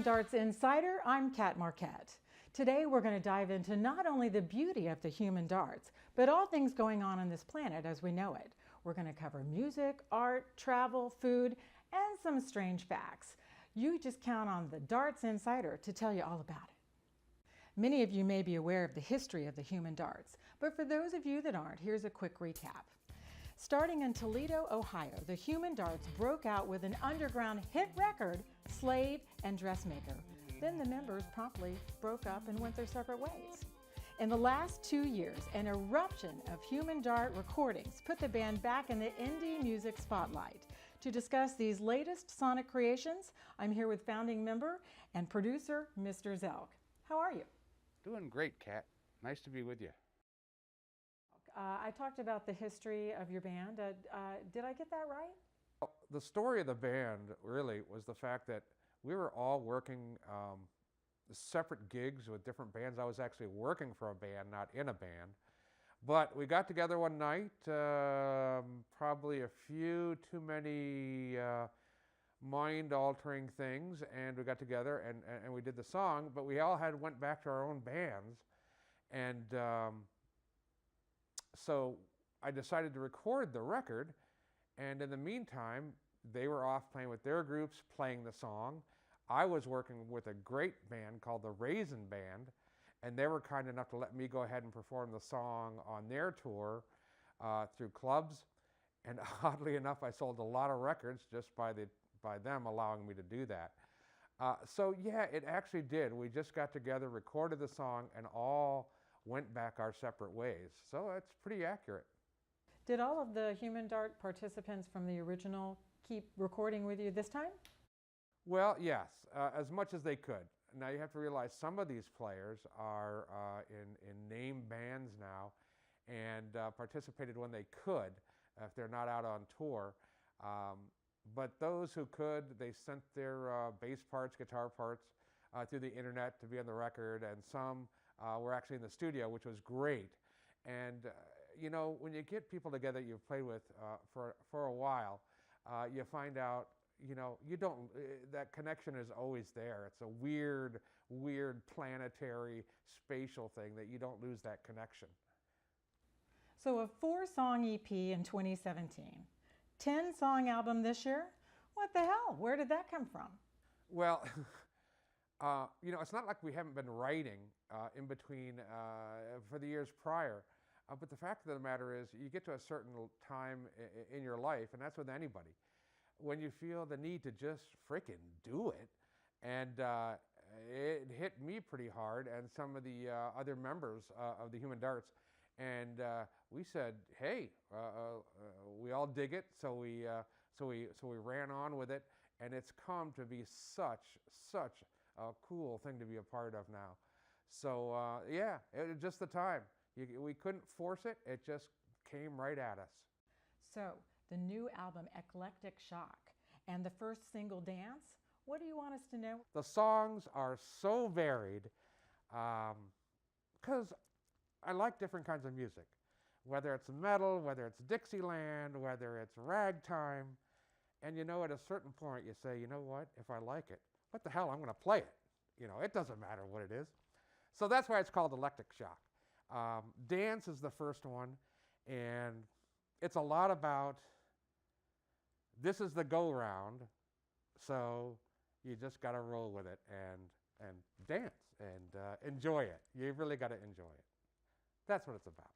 Darts Inciter, I'm Kat Marquette. Today we're going to dive into not only the beauty of the human darts, but all things going on this planet as we know it. We're going to cover music, art, travel, food, and some strange facts. You just count on the Darts Inciter to tell you all about it. Many of you may be aware of the history of the human darts, but for those of you that aren't, here's a quick recap. Starting in Toledo, Ohio, the human darts broke out with an underground hit record, Slave and Dressmaker. Then the members promptly broke up and went their separate ways. In the last 2 years, an eruption of human dart recordings put the band back in the indie music spotlight. To discuss these latest sonic creations, I'm here with founding member and producer, Mr. Zelk. How are you? Doing great, Kat. Nice to be with you. I talked about the history of your band. Did I get that right? The story of the band really was the fact that we were all working separate gigs with different bands. I was actually working for a band, not in a band. But we got together one night, probably a few too many mind-altering things, and we got together and we did the song, but we all went back to our own bands. And so I decided to record the record, and in the meantime, they were off playing with their groups, playing the song. I was working with a great band called the Raisin Band, and they were kind enough to let me go ahead and perform the song on their tour through clubs. And oddly enough, I sold a lot of records just by them allowing me to do that. So yeah, it actually did. We just got together, recorded the song, and all went back our separate ways. So it's pretty accurate. Did all of the human dart participants from the original keep recording with you this time? Well, yes, as much as they could. Now you have to realize some of these players are in name bands now and participated when they could, if they're not out on tour. But those who could, they sent their bass parts, guitar parts through the internet to be on the record, and some were actually in the studio, which was great. And you know, when you get people together you've played with for a while, you find out, you know, that connection is always there. It's a weird planetary, spatial thing that you don't lose that connection. So a 4-song EP in 2017, 10-song album this year? What the hell? Where did that come from? Well, you know, it's not like we haven't been writing in between for the years prior. But the fact of the matter is, you get to a certain time in your life, and that's with anybody, when you feel the need to just frickin' do it. And it hit me pretty hard, and some of the other members of the Human Darts. And we said, hey, we all dig it, so we ran on with it, and it's come to be such a cool thing to be a part of now. So yeah, it was just the time. We couldn't force it, it just came right at us. So the new album, Eclectic Shock, and the first single, Dance, what do you want us to know? The songs are so varied because I like different kinds of music, whether it's metal, whether it's Dixieland, whether it's ragtime. And you know, at a certain point you say, you know what, if I like it, what the hell, I'm going to play it. You know, it doesn't matter what it is. So that's why it's called Electric Shock. Dance is the first one, and it's a lot about, this is the go-round, so you just got to roll with it and dance and enjoy it. You really got to enjoy it. That's what it's about.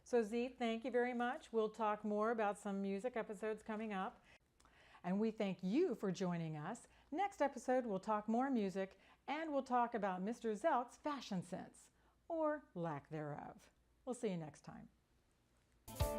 So Z, thank you very much. We'll talk more about some music episodes coming up. And we thank you for joining us. Next episode, we'll talk more music, and we'll talk about Mr. Zelk's fashion sense, or lack thereof. We'll see you next time.